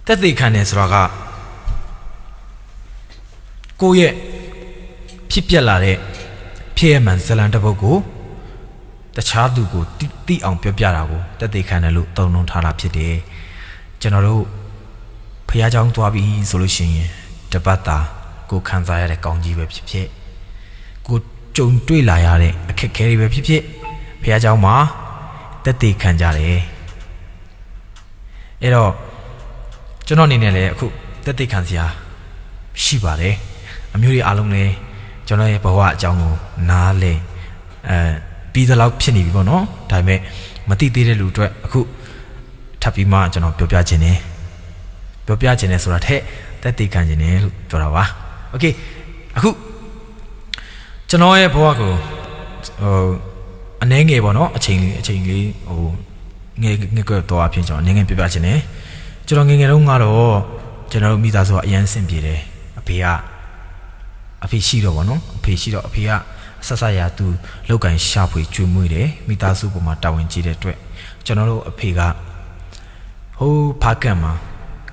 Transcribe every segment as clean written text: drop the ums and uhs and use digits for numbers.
တက်သိခံတယ်ဆိုတာကကိုယ့်ရဲ့ဖြစ်ပျက်လာတဲ့ဖြစ်ရမှန်ဇလံတစ်ပုဒ်ကိုတခြားသူကိုတိအောင်ပြောပြတာကိုတက်သိခံတယ်လို့သုံးနှုန်းထားတာဖြစ်တယ်ကျွန်တော်တို့ဖះเจ้าသွားပြီဆိုလို့ရှိရင်တပတ်တာကိုခံစားရတဲ့ကောင်းကြီးပဲဖြစ်ဖြစ်ကိုကြုံတွေ့လာရတဲ့အခက်အခဲတွေပဲဖြစ်ဖြစ်ဖះเจ้าမှာတက်သိခံကြတယ်အဲ့တော့ကျွန်တော်အနေနဲ့လည်းအခုတက်သိခံစရာရှိပါတယ်အမျိုးတွေအားလုံးလည်းကျွန်တော်ရဲ့ဘဝအကြောင်းကိုနားလည်ပြီးသလောက်ဖြစ်နေပြီပေါ့နော်ဒါပေမဲ့မသိသေးတဲ့လူတွေအခုထပ်ပြီးမှကျွန်တော်ပြောပြခြင်းတယ်ဆိုတာထက်တက်သိခံခြင်းတယ်လို့ပြောတာပါโอเคအခုကျွန်တော်ရဲ့ဘဝကိုအနည်းငယ်ပေါ့နော်အချိန်လေးငယ်ကတော့အဖြစ်ကျွန်တော်အနေငယ်ပြပြခြင်းတယ်ကျွန်တော်ငယ်တုန်းကတော့ကျွန်တော်တို့မိသားစုကအရန်ဆင်ပြေတယ်အဖေရှိတော့ပေါ့နော်အဖေကဆက်ဆက်ရသူလောက်ကန်ရှာဖွေကျွေးမွေးတယ်မိသားစုပေါ်မှာတာဝန်ကြီးတဲ့အတွက်ကျွန်တော်တို့အဖေကဟိုးဖားကန်မှာ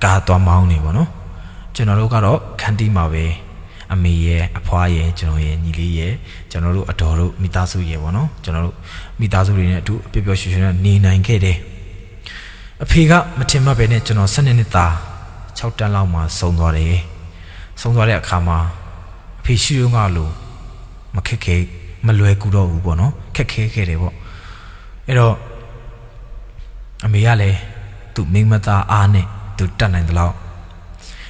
ကားသွားမောင်းနေပေါ့နော်ကျွန်တော်တို့ကတော့ခန်းတီးမှာပဲအမေရဲ့အဖွားရဲ့ကျွန်တော်ရဲ့ညီလေးရဲ့ကျွန်တော်တို့အတော်တို့မိသားစုရဲ့ပေါ့နော်ကျွန်တော်တို့မိသားစုတွေနဲ့အတူပျော်ပျော်ရွှင်ရွှင်နဲ့နေနိုင်ခဲ့တယ်အဖေကမထင်မှတ်ပဲနဲ့ကျွန်တော်12နှစ်သား6တန်းလောက်မှာဆုံးသွားတဲ့အခါမှာအဖေရှိရုံကလို့မခက်ခဲမလွယ်ကူတော့ဘူးပေါ့နော်ခက်ခဲခဲ့တယ်ပေါ့အဲ့တော့အမေကလည်းသူ့မိမသားအားနဲ့သူတတ်နိုင်တယ်လို့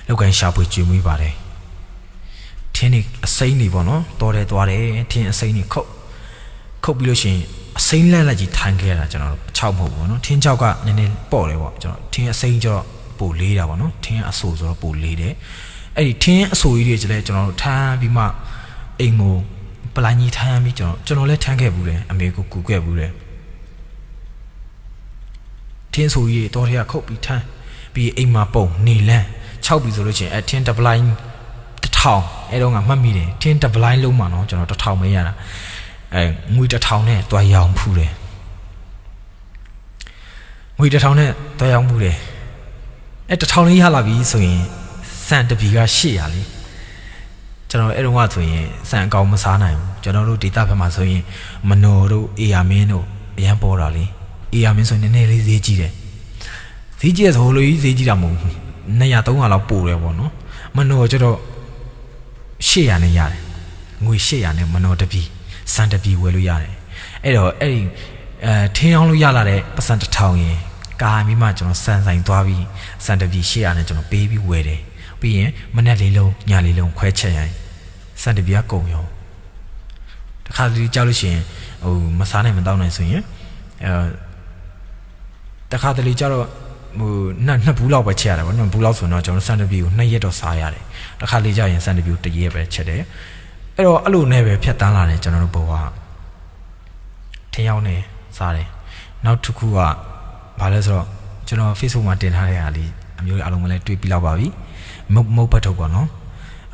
လောက်ကန်ရှာဖွေကျွေးမွေးပါတယ်ထင်းနေအစိမ့်နေပေါ့နော်တော်တယ်သွားတယ်ထင်းအစိမ့်နေခုတ်ပြီးလို့ရှိရင်အစိမ့်လက်ကြီးထိုင်ခဲ့ရတာကျွန်တော်တို့အချောက်မဟုတ်ဘူးပေါ့နော်ထင်းချောက်ကနည်းနည်းပေါ့တယ်ပေါ့ကျွန်တော်ထင်းအစိမ့်ကျတော့ပိုလေးတာပေါ့နော်ထင်းအဆူဆိုတော့ပိုလေးတယ်အဲ့ဒီထင်းအဆူကြီးတွေကျလဲကျွန်တော်တို့ထမ်းပြီးမှအိမ်ကိုပလိုင်းကြီးထမ်းပြီးကျွန်တော်လည်းထမ်းခဲ့ဘူးတယ်အမေကိုကူခဲ့ဘူးတယ်ထင်းဆူကြီးတော်ထဲကခုတ်ပြီးထမ်းပြီးအိမ်မှာပုံနေလန်း6ပြီဆိုလို့ချင်းအထင်းတပလိုင်း1000အဲ့တော့ငါမှတ်မိတယ်ထင်းတပလိုင်းလုံးမှာနော်ကျွန်တော်1000ပဲရတာငွေ1000နဲ့တွားရောင်းဖူးတယ်ငွေ1000နဲ့တွားရောင်းဖူးတယ်1000လေးရလာပြီဆိုရင်စံတပီက800လေးကျွန်တော်အဲ့တော့ကဆိုရင်စံအကောင်မစားနိုင်ဘူးကျွန်တော်တို့ဒေတာဘက်မှာဆိုရင်မနော်တို့အေယာမင်းတို့အရန်ပေါ်တာလေအေယာမင်းဆိုရင်နည်းနည်းလေးဈေးကြီးတယ်ဈေးကြီးဆိုလို့ဈေးကြီးတာမဟုတ်ဘူး200 300လောက်ပို့တယ်ပေါ့နော်မနော်ကျတော့800နဲ့ရတယ်ငွေ800နဲ့မနော်တပီစံတပီဝယ်လို့ရတယ်အဲ့တော့အဲ့ဒီထင်းအောင်လို့ရလာတဲ့ပတ်စံ1000ရင်ကာမိမှကျွန်တော်စံဆိုင်သွားပြီးစံတပီ800နဲ့ကျွန်တော်ပေးပြီးဝယ်တယ်ပြီးရင်မနက်လေးလုံးညလေးလုံးခွဲချက်ရင်စံတပီကကုန်ရောတခါတလေကြောက်လို့ရှိရင်ဟိုမစားနိုင်မတောင်းနိုင်ဆိုရင်တခါတလေကြောက်တော့ဟိုနှစ်ဘူးလောက်ပဲချက်ရတယ်ဗောနှစ်ဘူးလောက်ဆိုတော့ကျွန်တော်စံတပီကို2ရက်တော့စားရတယ်တခါလေကြာရင်စံတပီကို1ရက်ပဲချက်တယ်အဲ့တော့အဲ့လိုနဲ့ပဲဖြတ်တန်းလာတယ်ကျွန်တော်တို့ဘဝထင်းရောက်နေစားတယ်နောက်တစ်ခုကဘာလဲဆိုတော့ကျွန်တော် Facebook မှာတင်ထားတဲ့အားလေးအမျိုးအားလုံးကလည်းတွေ့ပြီးလောက်ပါပြီမုတ်ဖတ်ထုတ်ပေါ့နော်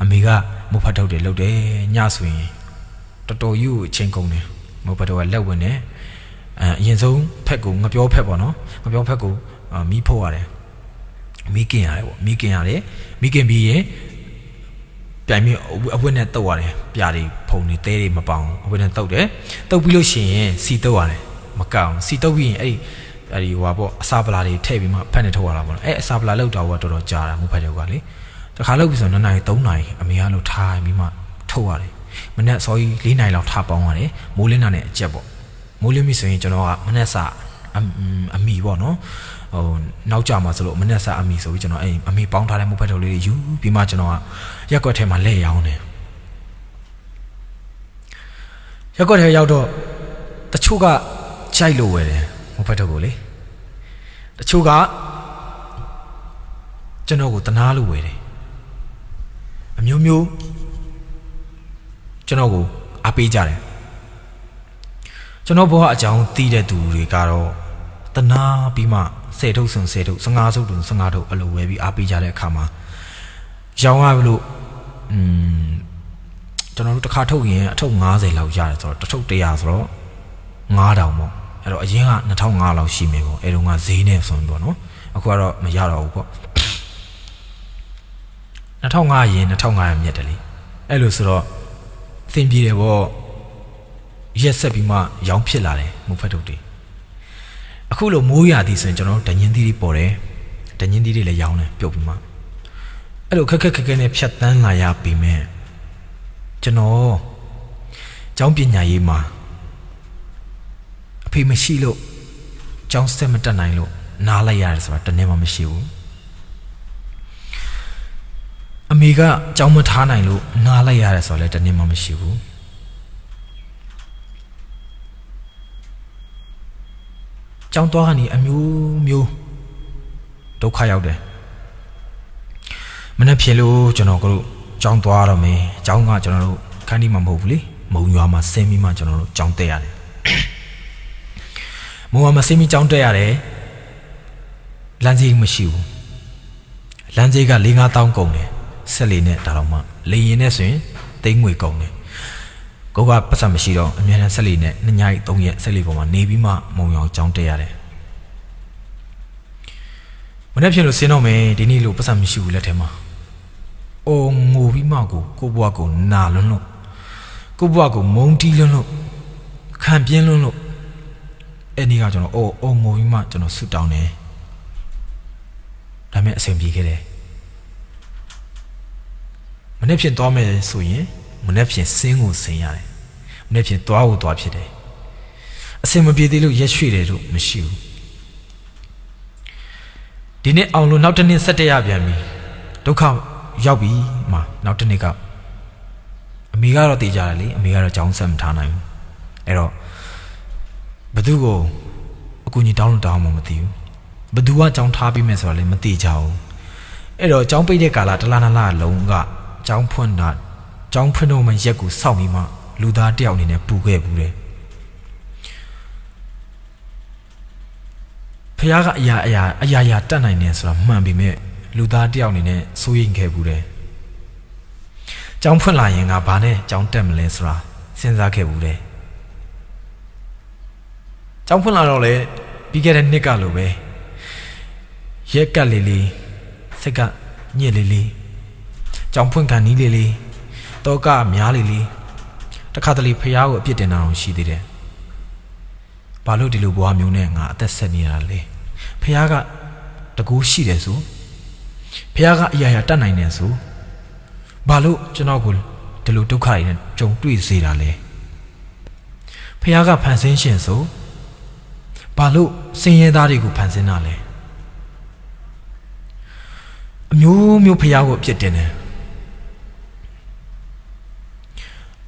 အမေကမုတ်ဖတ်ထုတ်တယ်လုပ်တယ်ညဆိုရင်တော်တော်ကြီးကိုအချင်းကုန်တယ်မုတ်ဖတ်ထုတ်ကလက်ဝင်တယ်အရင်ဆုံးဖက်ကိုငပြောဖက်ပေါ့နော်ငပြောဖက်ကိုမီးဖို့ရတယ်မီးကင်ရတယ်ပေါ့မီးကင်ပြီးရင်ပြန်ပြီးအဝတ်နဲ့တုပ်ရတယ်ပြာတွေဖုံတွေတဲတွေမပေါအောင်အဝတ်နဲ့တုပ်တယ်တုပ်ပြီးလို့ရှိရင်စီတုပ်ရတယ်မကောက်စီတုပ်ပြီးရင်အဲ့ဒီဟိုပါပေါ့အစာပလာတွေထည့်ပြီးမှဖက်နဲ့ထုတ်ရတာပေါ့နော်အဲ့အစာပလာလောက်တော့တော်တော်ကြာတာမဟုတ်ဖက်တွေကလေတခါလောက်ပြီးဆို2နာရီ3နာရီအမေကလို့ထားပြီးမှထုတ်ရတယ်မနေ့စောကြီး4နာရီလောက်ထားပေါင်းရတယ်မိုးလင်းတာနဲ့အကျက်ပေါ့မိုးလင်းပြီဆိုရင်ကျွန်တော်ကမနေ့စာအမီပေါ့နော်ဟိုနောက်ကြမှာဆိုလို့မနေ့စာအမီဆိုပြီးကျွန်တော်အဲ့အမီပေါင်းထားတဲ့မိုးဖက်ထုတ်လေးတွေယူပြီးမှကျွန်တော်ကရက်ကွက်ထဲမှာလဲရောင်းတယ်ရက်ကွက်ထဲရောက်တော့တချို့ကကြိုက်လို့ဝယ်တယ်မိုးဖက်ထုတ်ကိုလေတချို့ကကျွန်တော်ကိုတနာလို့ဝယ်တယ်အမျိုးမျိုးကျွန်တော်ကိုအားပေးကြတယ်ကျွန်တော်ဘဝအကြောင်းသိတဲ့သူတွေကတော့တနာပြီးမှ10ထုတ်ဆို10ထုတ်15ထုတ်ဆို15ထုတ်အလိုဝယ်ပြီးအားပေးကြတဲ့အခါမှာရောင်းရလို့ကျွန်တော်တို့တစ်ခါထုတ်ရင်အထုတ်90လောက်ရတယ်ဆိုတော့တစ်ထုတ်100ဆိုတော့9000ပေါ့အဲ့တော့အရင်က2500လောက်ရှိမယ်ပေါ့အဲ့တော့ကဈေးနဲ့ဆိုရင်ပေါ့နော်အခုကတော့မရတော့ဘူးပေါ့ 2005ရင်2500မြတ်တယ်လေအဲ့လိုဆိုတော့သင်ပြေတယ်ပေါ့ရက်ဆက်ပြီးမှရောင်းဖြစ်လာတယ်မုတ်ဖက်တုတ်တွေအခုလိုမိုးရသည်ဆိုရင်ကျွန်တော်တို့ဒညင်းသီးတွေပေါ်တယ်ဒညင်းသီးတွေလည်းရောင်းတယ်ပြုတ်ပြီးမှအဲ့လိုခက်ခက်နဲ့ဖြတ်တန်းလာရပြီမဲ့ကျွန်တော်ကျောင်းပညာရေးမှာအဖေမရှိလို့ကျောင်းဆက်မတက်နိုင်လို့နားလိုက်ရတယ်ဆိုတာတနေ့မှမရှိဘူးအမေကကျောင်းမထားနိုင်လို့နားလိုက်ရတယ်ဆိုတော့လည်းတနေ့မှမရှိဘူးကျောင်းသွားကနေအမျိုးဒုက္ခရောက်တယ်မနေ့ဖြစ်လို့ကျွန်တော်တို့ကျောင်းသွားတော့မယ်ကျောင်းကကျွန်တော်တို့ခန်းဒီမှာမဟုတ်ဘူးလေမုံရွာမှာဆင်းပြီးမှကျွန်တော်တို့ကျောင်းတက်ရတယ်မုံရွာမှာဆင်းပြီးကျောင်းတက်ရတယ်လမ်းကြီးမရှိဘူးလမ်းကြီးက 4-5 တောင်းကုန်တယ်ဆက်လေနဲ့ဒါတော့မှလေရင်နဲ့ဆိုရင်သိန်းငွေကုန်တယ်ကိုကပတ်စံမရှိတော့အများနဲ့ဆက်လေနဲ့2ည3ရက်ဆက်လေပေါ်မှာနေပြီးမှမုံရွာကျောင်းတက်ရတယ်မနေ့ဖြစ်လို့ဆင်းတော့မယ်ဒီနေ့လို့ပတ်စံမရှိဘူးလက်ထဲမှာအိုငိုပြီးမှကိုဘွားကိုနာလွန်းလို့ကိုဘွားကိုမုံတီးလွန်းလို့ခံပြင်းလွန်းလို့အဲ့ဒီကကျွန်တော်အိုငိုပြီးမှကျွန်တော်ဆူတောင်းတယ်ဒါပေမဲ့အဆင်ပြေခဲ့တယ်မနေ့ဖြစ်သွားမယ်ဆိုရင်မနေ့ဖြစ်စင်းကိုဆင်းရတယ်မနေ့ဖြစ်သွားဖို့သွားဖြစ်တယ်အဆင်မပြေသေးလို့ရက်ရွှေ့တယ်လို့မရှိဘူးဒီနေ့အောင်လို့နောက်တစ်နေ့ဆက်တက်ရပြန်ပြီဒုက္ခရောက်ပြီမှာနောက်တစ်နေ့ကအမေကတော့တည်ကြတယ်လေအမေကတော့ကြောင်းဆက်မထားနိုင်ဘူးအဲ့တော့ဘသူကိုအကူကြီးတောင်းလို့တောင်းမှမသိဘူးဘသူကကြောင်းထားပြီးမယ်ဆိုတာလည်းမသိကြဘူးအဲ့တော့ကြောင်းပိတ်တဲ့ကာလတလားနလားလုံးကကြောင်းဖွင့်တော့မှရက်ကိုစောင့်ပြီးမှလူသားတယောက်အနေနဲ့ပူခဲ့ဘူးတယ်ဖះကအရာတတ်နိုင်တယ်ဆိုတာမှန်ပေမဲ့လူသားတယောက်အနေနဲ့စိုးရိမ်ခဲ့ဘူးတယ်ကြောင်းဖွင့်လာရင်ငါဘာနဲ့ကြောင်းတက်မလဲဆိုတာစဉ်းစားခဲ့ဘူးတယ်ကြောင်းဖွင့်လာတော့လေပြီးခဲ့တဲ့နှစ်ကလိုပဲရက်ကလေးစိတ်ကညစ်လေးကြောင်းဖွင့်ခံနီးလေးတောကများလေးတခါတလေဖះကိုအပြစ်တင်တာအောင်ရှိသေးတယ်ဘာလို့ဒီလိုဘဝမျိုးနဲ့ငါအသက်ဆက်နေရတာလဲဖះကတကူရှိတယ်ဆိုဖះကအရာတတ်နိုင်တယ်ဆိုဘာလို့ကျွန်တော်ကိုဒီလိုဒုက္ခတွေနဲ့ကြုံတွေ့စေတာလဲဖះကဖန်ဆင်းရှင်ဆိုဘာလို့စင်ရဲသားတွေကိုဖန်ဆင်းတာလဲအမျိုးဖះကိုအပြစ်တင်တယ်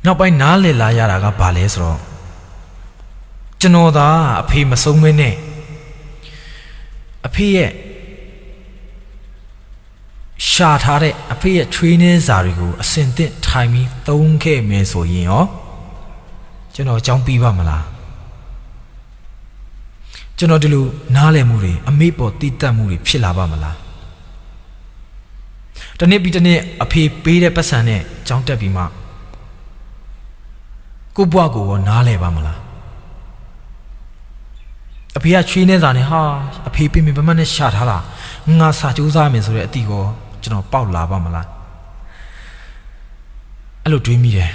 နောက်ပိုင်းနားလည်လာရတာကဘာလဲဆိုတော့ကျွန်တော်သာအဖေမဆုံးမင်းနဲ့အဖေရဲ့ရှာထားတဲ့အဖေရဲ့ချွေးနှင်းစာတွေကိုအစင်သင့်ထိုင်ပြီးသုံးခဲ့မယ်ဆိုရင်ရောကျွန်တော်ကြောင်းပြီးပါမလားကျွန်တော်ဒီလိုနားလည်မှုတွေအမေပေါ်တည်တတ်မှုတွေဖြစ်လာပါမလားတနေ့ပြီးတနေ့အဖေပေးတဲ့ပတ်စံနဲ့ကြောင်းတက်ပြီးမှကိုဘွားကိုရောနားလည်ပါမလားအဖေကချွေးနေစာနဲ့ဟာအဖေပြင်ပမတ်နဲ့ရှာထားတာငါစာကြိုးစားမယ်ဆိုတဲ့အတီကိုကျွန်တော်ပေါက်လာပါမလားအဲ့လိုတွေးမိတယ်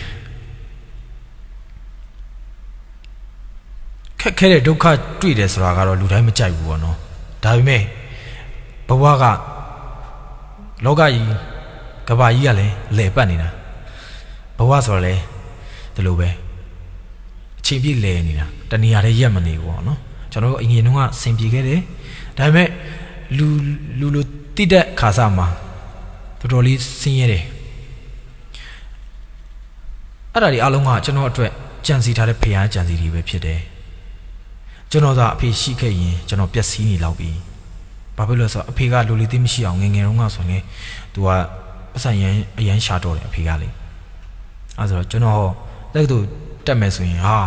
ခက်ခဲတဲ့ဒုက္ခတွေ့တယ်ဆိုတာကတော့လူတိုင်းမကြိုက်ဘူးပေါ့နော်ဒါပေမဲ့ဘဝကလောကကြီးကဘာကြီးကလည်းလဲပတ်နေတာဘဝဆိုတော့လေဒီလိုပဲအချိန်ပြည့်လဲနေတာတဏှာတွေရက်မနေဘူးပေါ့နော်ကျွန်တော်တို့အရင်တုန်းကဆင်ပြေခဲ့တယ်ဒါပေမဲ့လူတိတဲ့ခါစားမှာတော်တော်လေးဆင်းရဲတယ်အဲ့ဒါဒီအလုံးကကျွန်တော်အတွက်ကြံစီထားတဲ့ဖျားကြံစီတွေပဲဖြစ်တယ်ကျွန်တော်သာအဖေရှိခဲ့ရင်ကျွန်တော်ပျက်စီးနေလောက်ပြီဘာဖြစ်လို့လဲဆိုတော့အဖေကလူလေးသိမရှိအောင်ငယ်တုန်းကဆိုရင်သူကပတ်စံအရန်ရှာတော့တယ်အဖေကလေအဲ့ဆိုတော့ကျွန်တော်တက်တူတက်မယ်ဆိုရင်ဟာ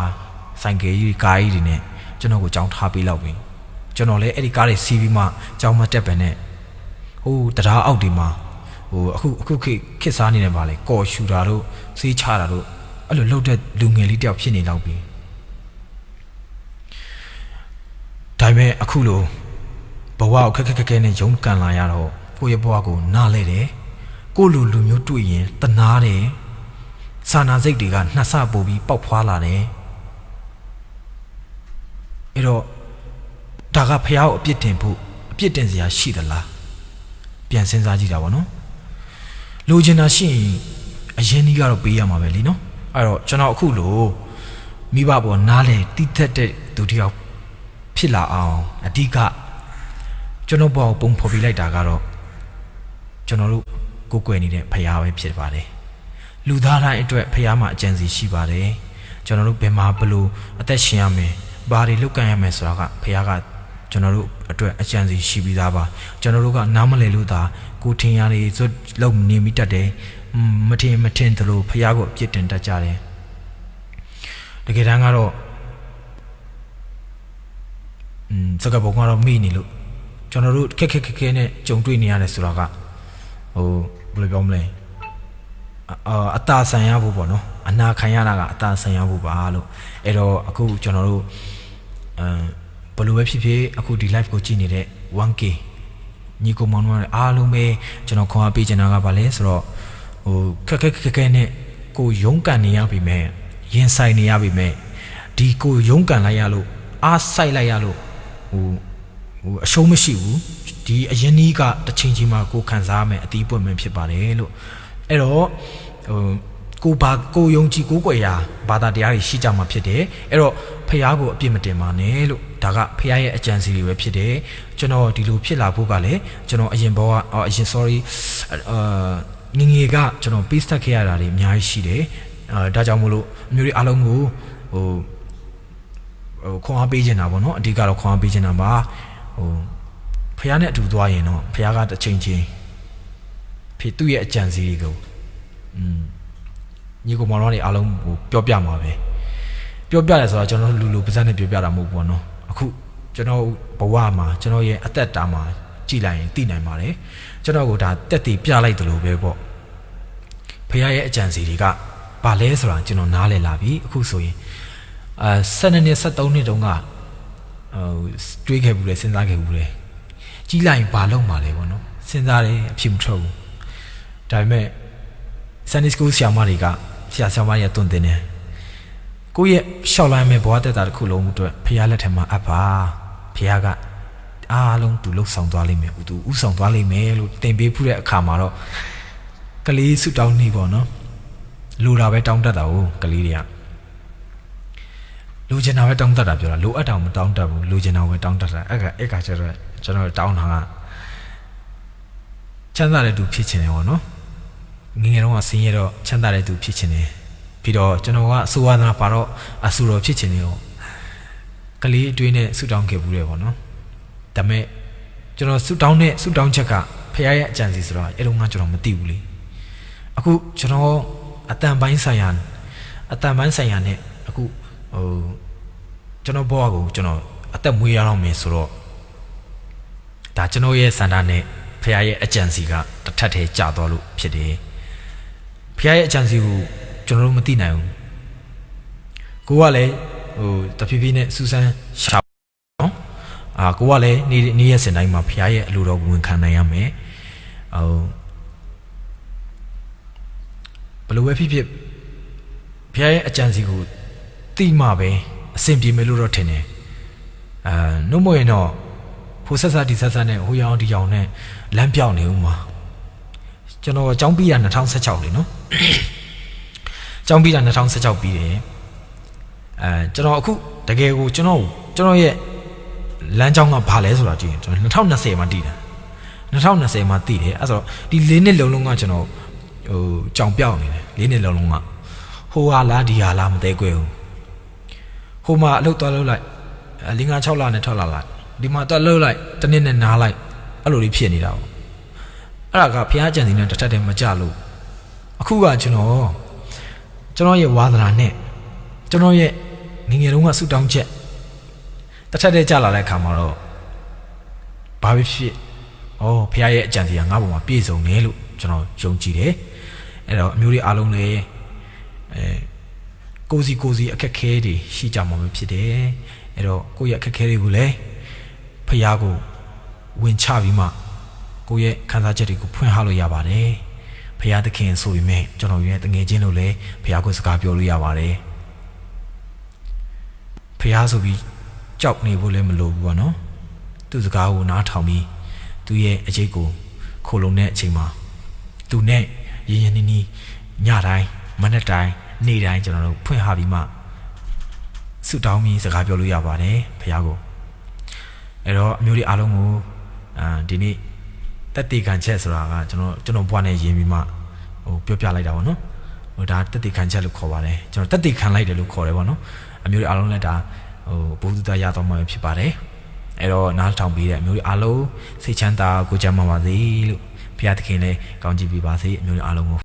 ဆိုင်ကယ်ကြီးကားကြီးတွေနဲ့ကျွန်တော်ကိုကြောင်းထားပေးလောက်ပြီကျွန်တော်လည်းအဲ့ဒီကားတွေစီးပြီးမှကြောင်းမတက်ပဲနဲ့ဟိုတရားအောက်ဒီမှာဟိုအခုခစ်စားနေတယ်ပါလေကော်ရှူတာတို့စေးချတာတို့အဲ့လိုလှုပ်တဲ့လူငယ်လေးတယောက်ဖြစ်နေလောက်ပြီဒါပေမဲ့အခုလိုဘဝကိုခက်ခဲနဲ့ရုန်းကန်လာရတော့ကိုယ့်ရဲ့ဘဝကိုနားလဲတယ် ကိုလူလူမျိုးတွေ့ရင်တနာတယ်စာနာစိတ်တွေကနှက်ဆပို့ပြီးပေါက်ဖွာလာတယ်အဲ့တော့ဒါကဖះကိုအပြစ်တင်ဖို့အပြစ်တင်စရာရှိသလားပြန်စဉ်းစားကြည့်တာပေါ့နော်လိုချင်တာရှိရင်အရင်ကြီးကတော့ပေးရမှာပဲလीနော်အဲ့တော့ကျွန်တော်အခုလို့မိဘပေါ်နားလေတိသက်တဲ့သူတယောက်ဖြစ်လာအောင်အဓိကကျွန်တော်ဘောပုံဖော်ပြလိုက်တာကတော့ကျွန်တော်တို့ကိုယ်ကွယ်နေတဲ့ဖះပဲဖြစ်ပါတယ်လူသားတိုင်းအတွက်ဖះမှာအကြံစီရှိပါတယ်ကျွန်တော်တို့ဘယ်မှာဘလို့အသက်ရှင်ရမယ်ဘာတွေလုပ်ကမ်းရမယ်ဆိုတာကဖះကကျွန်တော်တို့အတွက်အကြံစီရှိပြီးသားပါကျွန်တော်တို့ကနားမလည်လို့သာကိုထင်ရနေစွတ်လုံနေမိတတ်တယ်မထင်သလိုဖះကိုအပြစ်တင်တတ်ကြတယ်တကယ်တမ်းကတော့စကားပုံကတော့မိနေလို့ကျွန်တော်တို့ခက်ခဲနဲ့ကြုံတွေ့နေရတယ်ဆိုတာကဘယ်လိုပြောမလဲအသာဆန်ရဖို့ပေါ့နော်အနာခံရတာကအသာဆန်ရဖို့ပါလို့အဲ့တော့အခုကျွန်တော်တို့ဘယ်လိုပဲဖြစ်ဖြစ်အခုဒီ live ကိုကြည့်နေတဲ့ 1K ညီကိုမောင်တို့အားလုံးပဲကျွန်တော်ခွန်အားပေးချင်တာကဘာလဲဆိုတော့ခက်ခဲနဲ့ကိုရုန်းကန်နေရပြီမဲ့ရင်ဆိုင်နေရပြီမဲ့ဒီကိုရုန်းကန်လိုက်ရလို့အားဆိုင်လိုက်ရလို့အရှုံးမရှိဘူးဒီအရင်ကြီးကတစ်ချိန်ချင်းမှာကိုခံစားရမယ်အတီးပွင့်မှဖြစ်ပါတယ်လို့အဲ့တော့ကိုယုံကြည်ကိုကွယ်ရာဘာသာတရားတွေရှိကြမှာဖြစ်တယ်အဲ့တော့ဖះကိုအပြစ်မတင်ပါနဲ့လို့ဒါကဖះရဲ့အကြံစီတွေပဲဖြစ်တယ်ကျွန်တော်ဒီလိုဖြစ်လာဖို့ကလည်းကျွန်တော်အရင်ငငယ်ကကျွန်တော်ပေးဆက်ခဲ့ရတာတွေအများကြီးရှိတယ်ဒါကြောင့်မို့လို့မျိုးတွေအားလုံးကိုခွန်အားပေးချင်တာပေါ့နော်အဓိကတော့ခွန်အားပေးချင်တာပါဖះနဲ့အတူသွားရင်တော့ဖះကတစ်ချိန်ချင်းဖြစ်သူ့ရဲ့အကြံစီတွေကိုညီကိုမောင်တော်တွေအားလုံးကိုပြောပြမှာပဲပြောပြတယ်ဆိုတော့ကျွန်တော်လူပါးစပ်နဲ့ပြောပြတာမဟုတ်ဘူးပေါ့နော်အခုကျွန်တော်ဘဝမှာကျွန်တော်ရဲ့အသက်တာမှာကြည်လိုက်ရင်သိနိုင်ပါတယ်ကျွန်တော်ကဒါတက်တည်ပြလိုက်တယ်လို့ပဲပေါ့ဖះရဲ့အကြံစီတွေကဘာလဲဆိုတာကျွန်တော်နားလည်လာပြီအခုဆိုရင်12နှစ်13နှစ်တုန်းကတွေးခဲ့ဘူးလေစဉ်းစားခဲ့ဘူးလေကြီးလိုက်ရင်ဘာလုပ်မှာလဲပေါ့နော်စဉ်းစားတယ်အဖြစ်မထွက်ဘူးဒါပေမဲ့ Sunday School ဆရာမတွေကဆရာမတွေတွန်းတင်တယ်ကိုယ့်ရဲ့ရှောက်လိုက်မဲ့ဘဝတက်တာတစ်ခုလုံးအတွက်ဖះလက်ထက်မှာအပ်ပါဖះကအားလုံးသူလှုပ်ဆောင်သွားလိမ့်မယ်သူဥဆောင်သွားလိမ့်မယ်လို့တင်ပေးဖူးတဲ့အခါမှာတော့ကလေးဆူတောင်းနေပေါ့နော်လိုတာပဲတောင်းတတ်တာကိုကလေးတွေကလိုချင်တာပဲတောင်းတတ်တာပြောတာလိုအပ်တာမတောင်းတတ်ဘူးလိုချင်တာပဲတောင်းတတ်တာအဲ့ကကျတော့ကျွန်တော်တောင်းတာကချမ်းသာတဲ့သူဖြစ်ချင်တယ်ပေါ့နော်ငငယ်တုန်းကဆင်းရဲတော့ချမ်းသာတဲ့သူဖြစ်ချင်တယ်ပြီးတော့ကျွန်တော်ကအဆိုဝါဒနာပါတော့အဆူတော်ဖြစ်ချင်တယ်ပေါ့ကလေးအတွေ့နဲ့ဆူတောင်းခဲ့ဘူးတယ်ပေါ့နော်ဒါပေမဲ့ကျွန်တော်ဆူတောင်းချက်ကဖះရဲ့အကြံစီဆိုတော့အဲ့လိုမှကျွန်တော်မသိဘူးလေအခုကျွန်တော်အတန်ပိုင်းဆိုင်ရာနဲ့အခုကျွန်တော်ဘဝကိုကျွန်တော်အသက်မွေးရအောင်မယ်ဆိုတော့ဒါကျွန်တော်ရဲ့စန္ဒနဲ့ဖះရဲ့အကြံစီကတစ်ထပ်တည်းကြာသွားလို့ဖြစ်တယ်ဖះရဲ့အကြံစီကိုကျွန်တော်တို့မသိနိုင်ဘူးကိုကလည်းတဖြည်းဖြည်းနဲ့စူးစမ်းရှာနော်ကိုကလည်းနေ့ရက်စဉ်တိုင်းမှာဖះရဲ့အလိုတော်ဝန်ခံနိုင်ရမယ်ဘယ်လိုပဲဖြစ်ဖြစ်ဖះရဲ့အကြံစီကိုသိမှပဲအဆင်ပြေမယ်လို့တော့ထင်တယ်နှုတ်မရင်တော့ဟိုဆက်စားဒီဆက်စားနဲ့ဟိုရောင်ဒီရောင်နဲ့လမ်းပြောင်းနေဦးမှာကျွန်တော်အကြောင်းပြီးတာ2016လေနော်အကြောင်းပြီးတာ2016ပြီးတယ်ကျွန်တော်အခုတကယ်ကိုကျွန်တော်ရဲ့လမ်းကြောင်းကဘာလဲဆိုတာကြည့်ရင်ကျွန်တော်2020မှာတည်တာ2020မှာတည်တယ်အဲ့ဆိုဒီ၄နှစ်လုံးကကျွန်တော်ကြောင်ပြောင်းနေတယ်၄နှစ်လုံးကဟိုဟာလားဒီဟာလားမသိကွယ်ဘူးဟိုမှာအလုပ်သွားလုပ်လိုက်5 6လနဲ့ထွက်လာလိုက်ဒီမှာသွားလုပ်လိုက်တနည်းနဲ့နားလိုက်အဲ့လိုလေးဖြစ်နေတာပေါ့အဲ့ဒါကဖះကြံစီနဲ့တစ်ထပ်တည်းမကြလို့အခုကကျွန်တော်ရဲ့ဝါသနာနဲ့ကျွန်တော်ရဲ့ငငယ်တုန်းကဆူတောင်းချက်တစ်ထပ်တည်းကြလာတဲ့အခါမှာတော့ဘာဖြစ်ဖះရဲ့အကြံစီကငါ့ဘုံမှာပြည့်စုံတယ်လို့ကျွန်တော်ယုံကြည်တယ်အဲ့တော့အမျိုးတွေအားလုံးလည်းကိုစီအခက်ခဲတွေရှိကြမှာပဲဖြစ်တယ်အဲ့တော့ကိုယ့်ရဲ့အခက်ခဲတွေကိုလည်းဖះကိုဝင်ချပြီးမှကိုယ့်ရဲ့ခံစားချက်တွေကိုဖွင့်ဟလို့ရပါတယ် ဖရာသခင်ဆိုပေမဲ့ကျွန်တော်ရဲ့တငယ်ချင်းတို့လည်းဖရာကိုစကားပြောလို့ရပါတယ်ဖရာဆိုပြီးကြောက်နေဖို့လည်းမလိုဘူးပေါ့နော်သူ့စကားကိုနားထောင်ပြီးသူ့ရဲ့အကျိတ်ကိုခိုလုံတဲ့အချိန်မှာသူနဲ့ရင်းရင်းနှီးနှီးညတိုင်းမနက်တိုင်းနေ့တိုင်းကျွန်တော်တို့ဖွင့်ဟပြီးမှဆုတောင်းပြီးစကားပြောလို့ရပါတယ်ဖရာကိုအဲ့တော့အမျိုးတွေအားလုံးကိုဒီနေ့တက်တေခံချက်ဆိုတာကကျွန်တော်ဘွားနဲ့ယဉ်ပြီးမှပြောပြလိုက်တာပေါ့နော်ဒါတက်တေခံချက်လို့ခေါ်ပါတယ်ကျွန်တော်တက်တေခံလိုက်တယ်လို့ခေါ်တယ်ပေါ့နော်အမျိုးတွေအားလုံးလည်းဒါဘုဒ္ဓတရားရတော်မှာဖြစ်ပါတယ်အဲ့တော့နားထောင်ပြီးတဲ့အမျိုးတွေအားလုံးစိတ်ချမ်းသာကိုယ်ချမ်းသာပါစေလို့ဘုရားသခင်လည်းကောင်းချီးပေးပါစေအမျိုးတွေအားလုံးကို